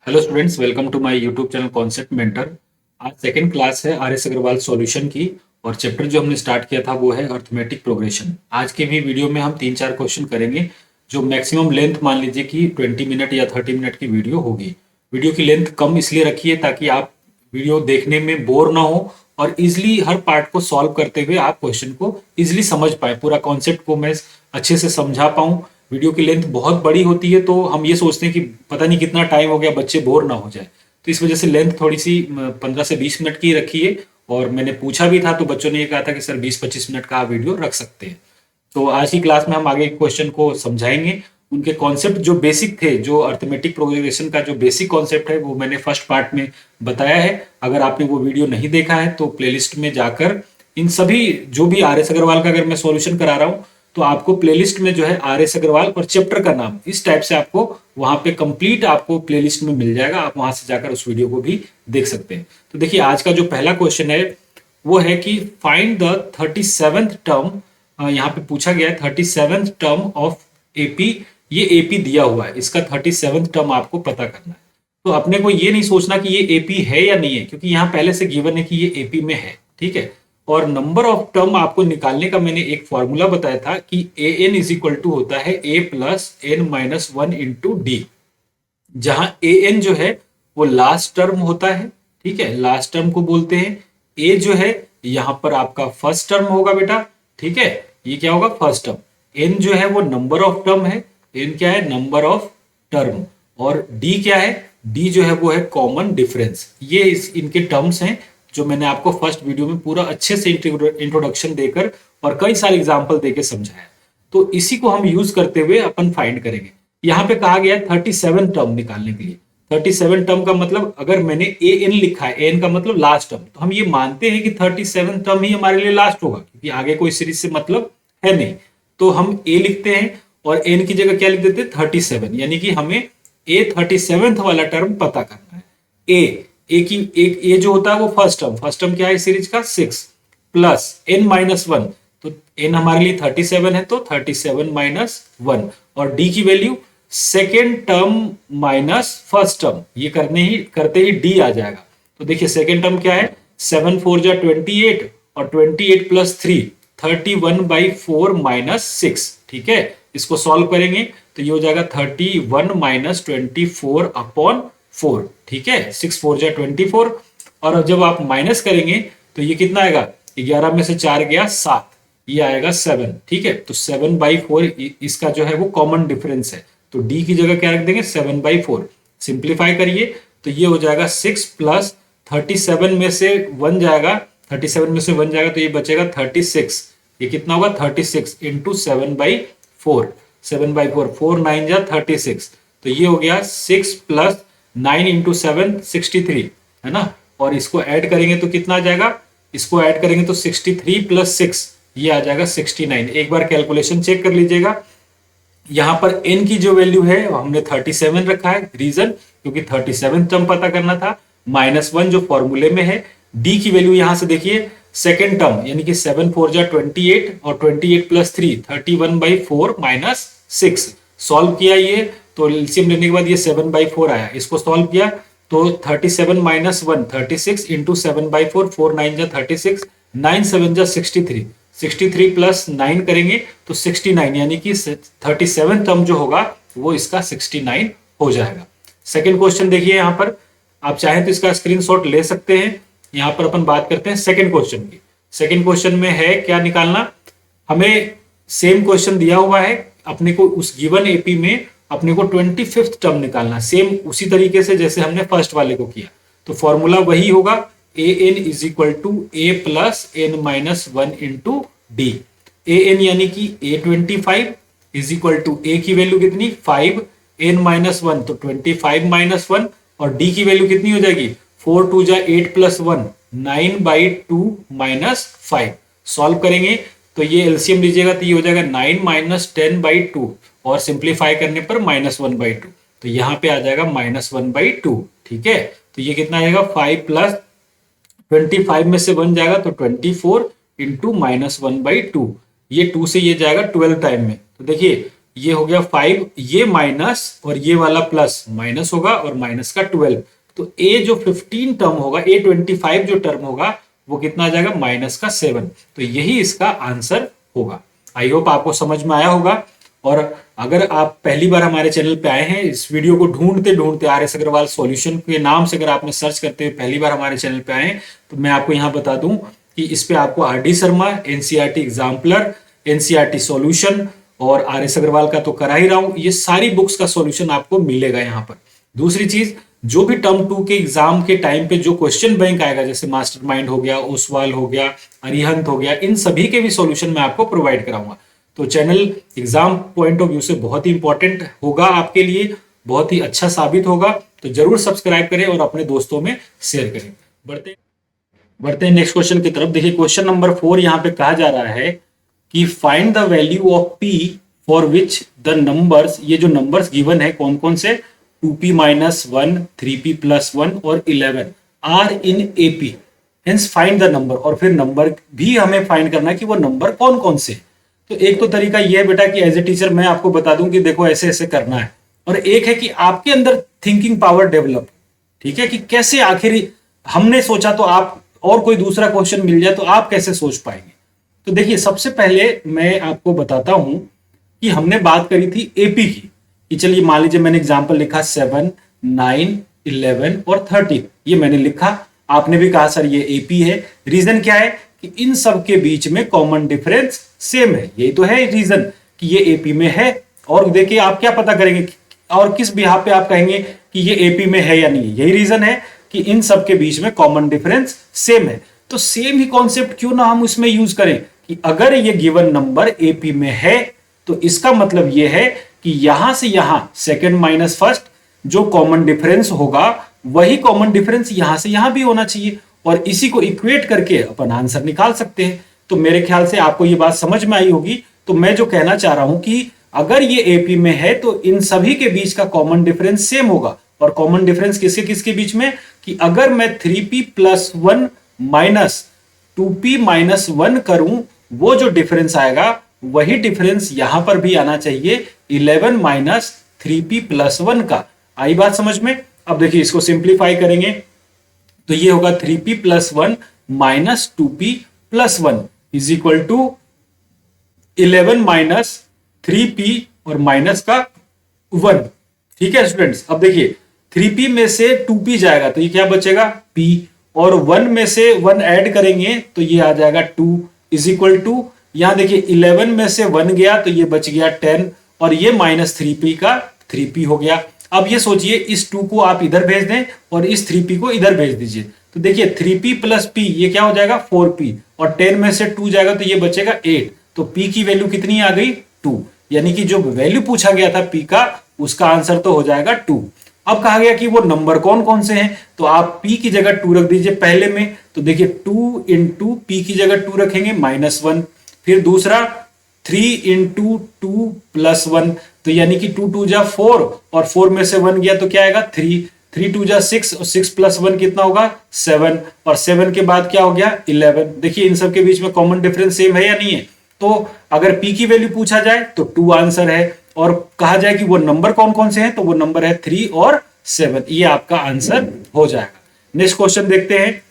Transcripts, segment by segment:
Hello students, welcome to my YouTube channel concept mentor. आज second class है R S Agarwal solution की। और chapter जो हमने स्टार्ट किया था वो है अर्थमेटिक प्रोग्रेशन। आज के भी वीडियो में हम 3-4 क्वेश्चन करेंगे जो मैक्सिमम लेंथ मान लीजिए कि 20 मिनट या 30 मिनट की वीडियो होगी। वीडियो की लेंथ कम इसलिए रखी है ताकि आप वीडियो देखने में बोर ना हो और इजिली हर पार्ट को सॉल्व करते हुए आप क्वेश्चन को इजिली समझ पाए, पूरा कॉन्सेप्ट को मैं अच्छे से समझा पाऊं। वीडियो की लेंथ बहुत बड़ी होती है तो हम ये सोचते हैं कि पता नहीं कितना टाइम हो गया, बच्चे बोर ना हो जाए। तो इस वजह से लेंथ थोड़ी सी 15 से 20 मिनट की रखी है। और मैंने पूछा भी था तो बच्चों ने ये कहा था कि सर 20-25 मिनट का आप वीडियो रख सकते हैं। तो आज की क्लास में हम आगे क्वेश्चन को समझाएंगे। उनके कॉन्सेप्ट जो बेसिक थे, जो अर्थमेटिक प्रोग्रेशन का जो बेसिक कॉन्सेप्ट है वो मैंने फर्स्ट पार्ट में बताया है। अगर आपने वो वीडियो नहीं देखा है तो प्लेलिस्ट में जाकर इन सभी जो भी आर एस अग्रवाल का अगर मैं सॉल्यूशन करा रहा हूँ तो आपको प्लेलिस्ट में जो है आर एस अग्रवाल और चैप्टर का नाम इस टाइप से आपको वहां पे कंप्लीट आपको प्लेलिस्ट में मिल जाएगा। आप वहां से जाकर उस वीडियो को भी देख सकते हैं। तो देखिए, आज का जो पहला क्वेश्चन है वो है कि फाइंड द 37th टर्म। यहाँ पे पूछा गया है 37th टर्म ऑफ एपी। ये एपी दिया हुआ है, इसका 37th टर्म आपको पता करना है। तो अपने को ये नहीं सोचना कि ये एपी है या नहीं है, क्योंकि यहाँ पहले से गिवन है कि ये एपी में है। ठीक है। और नंबर ऑफ टर्म आपको निकालने का मैंने एक फॉर्मूला बताया था कि A N is equal to होता है A plus N minus one into D, जहां ए एन जो है वो लास्ट टर्म होता है। ठीक है, लास्ट टर्म को बोलते हैं। ए जो है यहां पर आपका फर्स्ट टर्म होगा बेटा। ठीक है, ये क्या होगा? First term. एन जो है वो नंबर ऑफ टर्म है। एन क्या है? Number of term. और डी क्या है? डी जो है वो है कॉमन डिफरेंस। ये इनके टर्म्स हैं जो मैंने आपको फर्स्ट वीडियो में पूरा अच्छे से इंट्रोडक्शन देकर और कई सारे एग्जाम्पल देकर समझाया। तो इसी को हम यूज करते हुए अपन फाइंड करेंगे। यहाँ पे कहा गया है 37 टर्म निकालने के लिए। 37 टर्म का मतलब, अगर मैंने ए एन लिखा है, ए एन का मतलब लास्ट टर्म, तो हम ये मानते हैं कि 37 टर्म ही हमारे लिए लास्ट होगा, क्योंकि आगे कोई सीरीज से मतलब है नहीं। तो हम ए लिखते हैं और एन की जगह क्या लिख देते हैं? 37, यानी कि हमें ए 37th वाला टर्म पता करना है। ए की एक ए जो होता है वो फर्स्ट टर्म। फर्स्ट टर्म क्या है सीरीज का? 6 प्लस एन माइनस वन। तो एन हमारे लिए 37 है तो 37 माइनस वन। और डी की value second term minus first term, ये करते ही डी आ जाएगा। तो देखिए सेकेंड टर्म क्या है? 7 4 जा 28 और 28 प्लस 3 31/4 माइनस 6। ठीक है, इसको सॉल्व करेंगे तो ये हो जाएगा 31 माइनस 24/4। ठीक है, 6 4 जा 24। और जब आप माइनस करेंगे तो ये कितना आएगा? 11 में से 4 गया 7, ये आएगा 7। ठीक है, तो 7/4 इसका जो है वो कॉमन डिफरेंस है। तो डी की जगह क्या रख देंगे? 7/4। सिंप्लीफाई करिए तो ये हो जाएगा 6 प्लस 37 में से 1 जाएगा, 37 में से 1 जाएगा तो ये बचेगा 36। ये कितना होगा? 36 इंटू 7/4। 7/4 4 9 जा 36। तो ये हो गया 6 प्लस 9 इंटू 7 63, है ना। और इसको ऐड करेंगे तो कितना आ जाएगा? इसको ऐड करेंगे तो 63 प्लस 6 ये आ जाएगा 69। एक बार कैलकुलेशन चेक कर लीजिएगा। यहां पर n की जो वैल्यू है हमने 37 रखा है। रीजन, क्योंकि 37 टर्म पता करना था। -1 जो फॉर्मूले में है। d की वैल्यू यहां से देखिए सेकेंड टर्म, यानी कि 7 4 जा 28 और 28 प्लस 3 31/4 माइनस 6। सॉल्व किया ये तो एलसीएम लेने के बाद ये 7/4 आया। इसको सॉल्व किया तो 37 माइनस 1 36 इंटू 7/4 4 9 जा 36 9 7 जा 63। 63 प्लस 9 करेंगे तो 69, यानी कि 37 टर्म जो होगा वो इसका 69 हो जाएगा। सेकेंड क्वेश्चन देखिए, यहां पर आप चाहें तो इसका स्क्रीनशॉट ले सकते हैं। यहां पर अपन बात करते हैं सेकेंड क्वेश्चन की। सेकेंड क्वेश्चन में है क्या निकालना? हमें सेम क्वेश्चन दिया हुआ है, अपने को उस गिवन एपी में अपने को 25th टर्म निकालना, सेम उसी तरीके से जैसे हमने फर्स्ट वाले को किया। तो फॉर्मूला वही होगा, A N is equal to A plus N minus one into D. A N यानी कि A25 इज इक्वल टू ए की वैल्यू कितनी? 5, एन माइनस वन तो 25 माइनस 1, और डी की वैल्यू कितनी हो जाएगी? 4 2 जा 8 प्लस 1 9/2 माइनस 5। सॉल्व करेंगे तो ये एलसीएम लीजिएगा तो ये हो जाएगा 9 माइनस 10/2 और सिंप्लीफाई करने पर -1/2। तो यहां पे आ जाएगा -1/2। ठीक है, तो ये कितना आएगा? 5 प्लस 25 में से 1 जाएगा तो 24 इंटू -1/2। ये 2 से ये जाएगा 12 टाइम में। तो देखिए ये हो गया 5, ये माइनस और ये वाला प्लस, माइनस होगा और माइनस का 12। तो ए जो 15 टर्म होगा, ए 25 जो टर्म होगा वो कितना आ जाएगा, माइनस का 7। तो यही इसका आंसर होगा। आई होप आपको समझ में आया होगा। और अगर आप पहली बार हमारे चैनल पे आए हैं, इस वीडियो को ढूंढते ढूंढते आर.एस. अग्रवाल सॉल्यूशन के नाम से अगर आपने सर्च करते हुए पहली बार हमारे चैनल पे आए, तो मैं आपको यहाँ बता दूं कि इस पे आपको RD. Sharma, NCERT exemplar, NCERT solution और आर.एस. अग्रवाल का तो करा ही रहा हूं, ये सारी बुक्स का सॉल्यूशन आपको मिलेगा यहाँ पर। दूसरी चीज, जो भी टर्म 2 के एग्जाम के टाइम पे जो क्वेश्चन बैंक आएगा, जैसे मास्टरमाइंड हो गया, ओसवाल हो गया, अरिहंत हो गया, इन सभी के भी सॉल्यूशन मैं आपको प्रोवाइड कराऊंगा। तो channel exam point of view से बहुत ही इंपॉर्टेंट होगा आपके लिए, बहुत ही अच्छा साबित होगा। तो जरूर सब्सक्राइब करें और अपने दोस्तों में शेयर करें। बढ़ते हैं नेक्स्ट क्वेश्चन की तरफ। देखिए क्वेश्चन नंबर 4 यहाँ पे कहा जा रहा है कि find the value of P for which the numbers, ये जो नंबर्स गिवन है कौन कौन से, 2p माइनस 1, 3p प्लस 1 और 11 are in AP, hence find the number. और फिर नंबर भी हमें फाइंड करना है कि वो नंबर कौन कौन से। तो एक तो तरीका यह है बेटा कि एज ए टीचर मैं आपको बता दूं कि देखो ऐसे ऐसे करना है, और एक है कि आपके अंदर थिंकिंग पावर डेवलप, ठीक है, कि कैसे आखिर हमने सोचा तो आप, और कोई दूसरा क्वेश्चन मिल जाए तो आप कैसे सोच पाएंगे। तो देखिए सबसे पहले मैं आपको बताता हूं कि हमने बात करी थी एपी की, कि चलिए मान लीजिए मैंने एग्जाम्पल लिखा 7, 9, 11 और 13, ये मैंने लिखा, आपने भी कहा सर ये एपी है। रीजन क्या है कि इन सब के बीच में कॉमन डिफरेंस सेम है, यही तो है रीजन कि ये एपी में है। और देखिए आप क्या पता करेंगे और किस बिहाफ पे आप कहेंगे कि ये एपी में है या नहीं, यही रीजन है कि इन सब के बीच में कॉमन डिफरेंस सेम है। तो सेम ही कॉन्सेप्ट क्यों ना हम उसमें यूज करें कि अगर ये गिवन नंबर एपी में है तो इसका मतलब ये है कि यहां से यहां सेकंड माइनस फर्स्ट जो कॉमन डिफरेंस होगा वही कॉमन डिफरेंस यहां से यहां भी होना चाहिए, और इसी को इक्वेट करके अपन आंसर निकाल सकते हैं। तो मेरे ख्याल से आपको ये बात समझ में आई होगी। तो मैं जो कहना चाह रहा हूं कि अगर ये एपी में है तो इन सभी के बीच का कॉमन डिफरेंस सेम होगा। और कॉमन डिफरेंस किसके किसके बीच में, कि अगर मैं 3p plus 1 minus 2p minus 1 करूं, वो जो डिफरेंस आएगा वही डिफरेंस यहां पर भी आना चाहिए 11 माइनस 3p प्लस 1 का। आई बात समझ में। अब देखिए इसको सिंप्लीफाई करेंगे तो ये होगा 3p plus 1 minus 2p plus 1 is equal to 11 minus 3p और माइनस का 1। ठीक है स्टूडेंट्स, अब देखिए 3p में से 2p जाएगा तो ये क्या बचेगा p, और 1 में से 1 ऐड करेंगे तो ये आ जाएगा 2 इज इक्वल टू, यहां देखिए 11 में से 1 गया तो ये बच गया 10, और ये माइनस 3p का 3p हो गया। अब ये सोचिए इस 2 को आप इधर भेज दें और इस 3p को इधर भेज दीजिए, तो देखिए 3p प्लस p ये क्या हो जाएगा 4p, और 10 में से 2 जाएगा तो ये बचेगा 8। तो p की वैल्यू कितनी आ गई 2, यानी कि जो वैल्यू पूछा गया था p का उसका आंसर तो हो जाएगा 2। अब कहा गया कि वो नंबर कौन कौन से हैं, तो आप p की जगह 2 रख दीजिए पहले में। तो देखिए 2 इंटू p की जगह 2 रखेंगे -1, फिर दूसरा 3 इंटू 2 प्लस 1, तो यानी कि 2 2 जा 4 और 4 में से 1 गया तो क्या आएगा 3, 3 2 जा 6 और 6 प्लस 1 कितना होगा 7, और 7 के बाद क्या हो गया 11। देखिए इन सब के बीच में कॉमन डिफरेंस सेम है या नहीं है। तो अगर p की वैल्यू पूछा जाए तो 2 आंसर है, और कहा जाए कि वो नंबर कौन कौन से हैं तो वो नंबर है 3 और 7, ये आपका आंसर हो जाएगा। नेक्स्ट क्वेश्चन देखते हैं,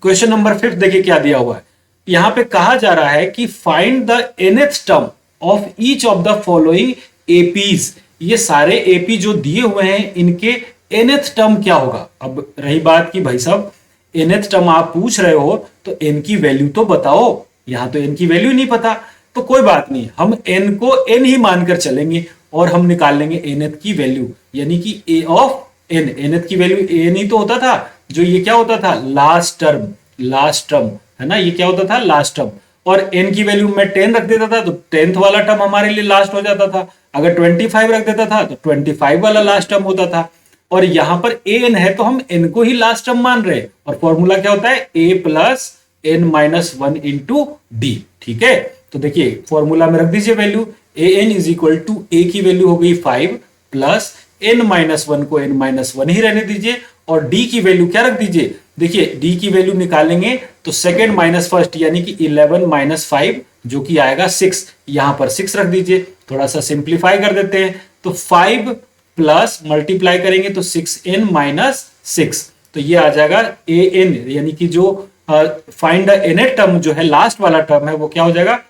क्वेश्चन नंबर 5 देखिए क्या दिया हुआ है। यहां पे कहा जा रहा है कि find the nth term of each of the following APs. ये सारे एपी जो दिए हुए हैं इनके nth टर्म क्या होगा। अब रही बात कि भाई साहब nth टर्म आप पूछ रहे हो तो n की वैल्यू तो बताओ, यहां तो n की वैल्यू नहीं पता, तो कोई बात नहीं, हम n को n ही मानकर चलेंगे और हम निकाल लेंगे nth की वैल्यू, यानी कि a ऑफ n। nth की वैल्यू n ही तो होता था, जो ये क्या होता था लास्ट टर्म है ना, ये क्या होता था लास्ट टर्म। और n की वैल्यू में 10 रख देता था तो 10th वाला टर्म हमारे लिए लास्ट हो जाता था। अगर 25 रख देता था तो 25 वाला लास्ट टर्म होता था। और यहां पर an है तो हम n को ही लास्ट टर्म मान रहे हैं, और फॉर्मूला क्या होता है a plus n minus 1 into d. ठीक है, तो देखिए फॉर्मूला में रख दीजिए value, an is equal to a की वैल्यू हो गई 5 प्लस n माइनस 1 को n माइनस 1 ही रहने दीजिए, और d की वैल्यू क्या रख दीजिए, देखिए d की वैल्यू निकालेंगे तो सेकंड माइनस फर्स्ट यानी कि 11 माइनस 5 जो कि आएगा 6, यहां पर 6 रख दीजिए। थोड़ा सा सिंप्लीफाई कर देते हैं, तो 5 प्लस मल्टीप्लाई करेंगे तो 6n माइनस 6, तो ये आ जाएगा an, यानी कि जो फाइंड द nth टर्म जो है लास्ट वाला टर्म है वो क्या हो जाएगा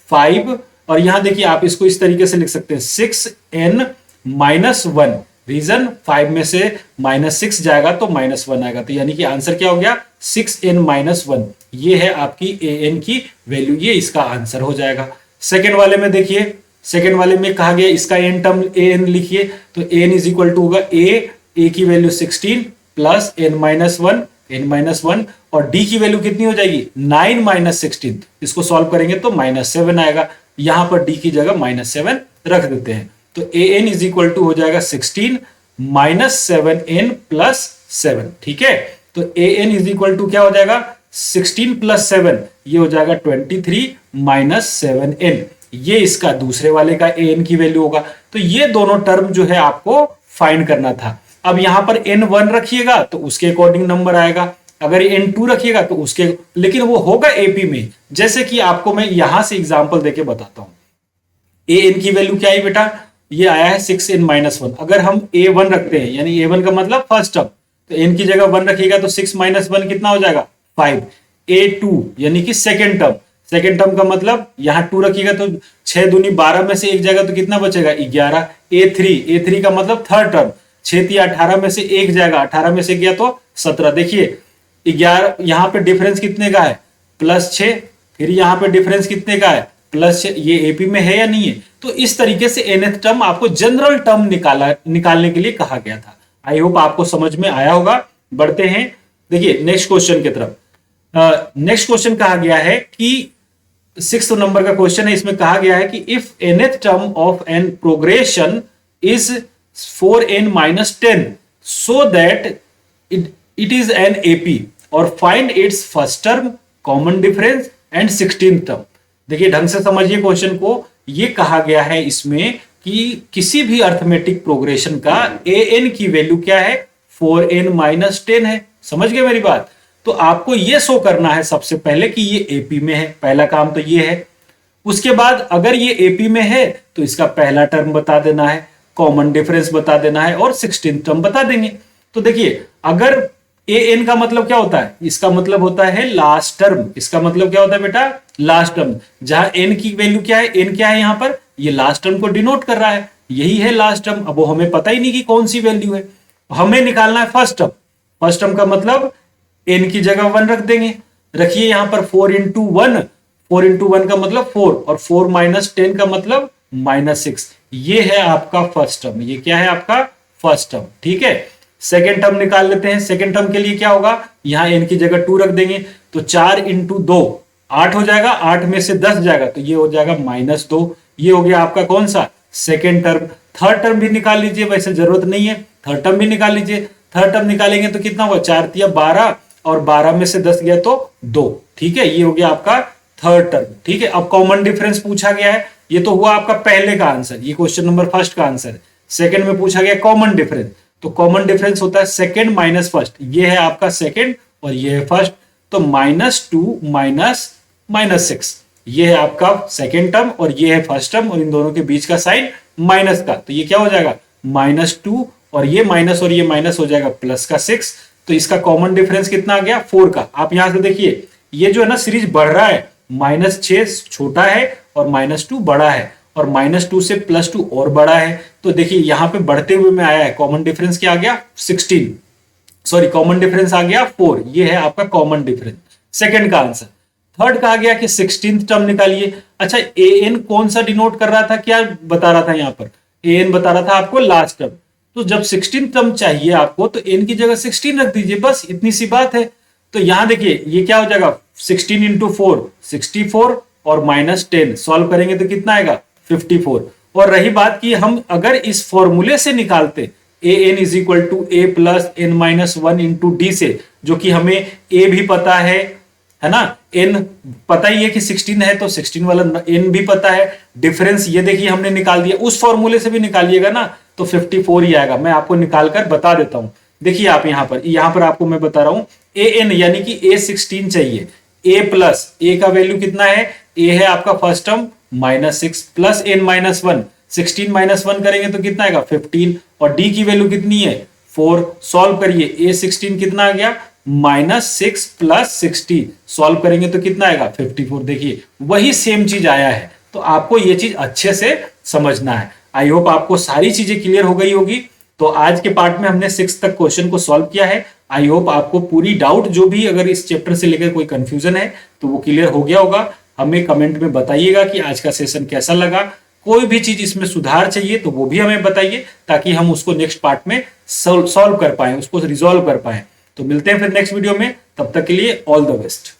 5, और यहां देखिए आप इसको इस तरीके से लिख सकते हैं 6n माइनस 1, रीजन 5 में से -6 जाएगा तो -1 आएगा, तो यानी कि आंसर क्या हो गया 6n माइनस 1, ये है आपकी an की वैल्यू, ये इसका आंसर हो जाएगा। सेकेंड वाले में देखिए, सेकेंड वाले में कहा गया इसका n टर्म an लिखिए, तो n इज इक्वल टू होगा a की वैल्यू 16 प्लस n माइनस 1 और d की वैल्यू कितनी हो जाएगी 9 माइनस 16, इसको सॉल्व करेंगे तो -7 आएगा, यहां पर d की जगह -7 रख देते हैं, तो an इज इक्वल टू हो जाएगा 16 माइनस 7n प्लस 7, ठीक है, तो an इज इक्वल टू क्या हो जाएगा 16 प्लस 7, ये हो जाएगा 23 माइनस 7n, ये इसका दूसरे वाले का an की वैल्यू होगा। तो ये दोनों टर्म जो है आपको फाइंड करना था। अब यहां पर n1 रखिएगा तो उसके अकॉर्डिंग नंबर आएगा, अगर n2 रखिएगा तो उसके, लेकिन वो होगा एपी में, जैसे कि आपको मैं यहां से एग्जांपल देके बताता हूं। an की वैल्यू क्या है बेटा, ये आया है 6n माइनस 1, अगर हम a1 रखते हैं यानी a1 का मतलब फर्स्ट टर्म, तो n की जगह 1 रखिएगा तो 6 माइनस 1 कितना हो जाएगा 5, a2 यानी कि सेकेंड टर्म का मतलब यहां 2 रखिएगा तो 6 दूनी 12 में से एक जाएगा तो कितना बचेगा 11, a3 का मतलब थर्ड टर्म, 6 3 18 में से एक जाएगा, 18 में से गया तो 17, देखिए 11, यहां पे डिफरेंस कितने का है +6, फिर यहां पे डिफरेंस कितने का है +6, ये एपी में है या नहीं है। तो इस तरीके से nth टर्म आपको जनरल टर्म निकालने के लिए कहा गया था। आई होप आपको समझ में आया होगा। बढ़ते हैं, देखिए नेक्स्ट क्वेश्चन की तरफ। नेक्स्ट क्वेश्चन कहा गया है कि 6th नंबर का क्वेश्चन है, इसमें कहा गया है कि if nth term of an progression is 4n minus 10 so that it is an AP और find its first term, common difference and 16th term. देखिए ढंग से समझिए क्वेश्चन को, ये कहा गया है इसमें कि किसी भी अर्थमेटिक प्रोग्रेशन का an की वैल्यू क्या है 4n माइनस 10 है, समझ गए मेरी बात। तो आपको ये शो करना है सबसे पहले कि ये एपी में है, पहला काम तो ये है। उसके बाद अगर ये एपी में है तो इसका पहला टर्म बता देना है, कॉमन डिफरेंस बता देना है और 16th टर्म बता देंगे। तो देखिए अगर an का मतलब क्या होता है, इसका मतलब होता है लास्ट टर्म, इसका मतलब क्या होता है बेटा लास्ट टर्म, जहां n की वैल्यू क्या है, n क्या है यहां पर, ये लास्ट टर्म को डिनोट कर रहा है, यही है लास्ट टर्म। अब वो हमें पता ही नहीं कि कौन सी वैल्यू है, हमें निकालना है फर्स्ट टर्म। फर्स्ट टर्म का मतलब n की जगह 1 रख देंगे, रखिए यहां पर 4 इंटू 1 का मतलब 4 और 4 माइनस 10 का मतलब -6, ये है आपका फर्स्ट टर्म, ये क्या है आपका फर्स्ट टर्म, ठीक है। सेकेंड टर्म निकाल लेते हैं। सेकेंड टर्म के लिए क्या होगा, यहां n की जगह 2 रख देंगे तो 4 इंटू 2 8 हो जाएगा, 8 में से 10 जाएगा तो ये हो जाएगा -2, ये हो गया आपका कौन सा सेकेंड टर्म। थर्ड टर्म भी निकाल लीजिए, वैसे जरूरत नहीं है, थर्ड टर्म भी निकाल लीजिए। थर्ड टर्म निकालेंगे तो कितना हुआ 4 तिया 12 और 12 में से 10 गया तो 2, ठीक है, ये हो गया आपका थर्ड टर्म, ठीक है। अब कॉमन डिफरेंस पूछा गया है, ये तो हुआ आपका पहले का आंसर, ये क्वेश्चन नंबर फर्स्ट का आंसर। सेकंड में पूछा गया कॉमन डिफरेंस, तो कॉमन डिफरेंस होता है सेकंड माइनस फर्स्ट, ये है आपका सेकंड और ये है फर्स्ट, तो -2 माइनस 6, ये है आपका सेकंड टर्म और ये है फर्स्ट टर्म और इन दोनों के बीच का साइन माइनस का, तो ये क्या हो जाएगा -2 और ये माइनस हो जाएगा प्लस का 6, तो इसका कॉमन डिफरेंस कितना आ गया 4 का। आप यहां से देखिए ये जो है ना सीरीज बढ़ रहा है, -6 छोटा है और -2 बड़ा है और -2 से +2 और बड़ा है, तो देखिए यहां पे बढ़ते हुए में आया है, कॉमन डिफरेंस क्या आ गया 16, सॉरी कॉमन डिफरेंस आ गया 4, ये है आपका कॉमन डिफरेंस, सेकंड का आंसर। थर्ड कहा गया कि 16th टर्म निकालिए। अच्छा an कौन सा डिनोट कर रहा था, क्या बता रहा था यहाँ पर, an बता रहा था आपको लास्ट टर्म, तो जब 16th टर्म चाहिए आपको तो n की जगह 16 रख दीजिए, बस इतनी सी बात है। तो यहां देखिए ये क्या हो जाएगा 16 इंटू 4 64 और -10 सॉल्व करेंगे तो कितना आएगा 54। और रही बात कि हम अगर इस फॉर्मूले से निकालते an is equal to a plus n minus 1 into d से, जो कि हमें a भी पता है ना, n पता ही है कि 16 है तो 16 वाला n भी पता है, डिफरेंस ये देखिए हमने निकाल दिया, उस फॉर्मूले से भी निकालिएगा ना तो 54 ही आएगा। मैं आपको निकाल कर बता देता हूं, देखिए आप यहां पर आपको मैं बता रहा हूं an यानी कि a16 चाहिए, a प्लस a का वैल्यू कितना है, a है आपका first term -6 plus n -1, 16 minus 1 करेंगे तो कितना आएगा 15, और डी की वैल्यू कितनी है 4। सॉल्व करिए, ए 16 कितना आ गया -6 प्लस 60, सॉल्व करेंगे तो कितना आएगा 54। देखिए वही सेम चीज आया है, तो आपको ये चीज अच्छे से समझना है। आई होप आपको सारी चीजें क्लियर हो गई होगी। तो आज के पार्ट में हमने 6 तक क्वेश्चन को सॉल्व किया है। आई होप आपको पूरी डाउट जो भी अगर इस चैप्टर से लेकर कोई कंफ्यूजन है तो वो क्लियर हो गया होगा। हमें कमेंट में बताइएगा कि आज का सेशन कैसा लगा। कोई भी चीज इसमें सुधार चाहिए तो वो भी हमें बताइए, ताकि हम उसको नेक्स्ट पार्ट में सॉल्व कर पाए, उसको रिजॉल्व कर पाए। तो मिलते हैं फिर नेक्स्ट वीडियो में, तब तक के लिए ऑल द बेस्ट।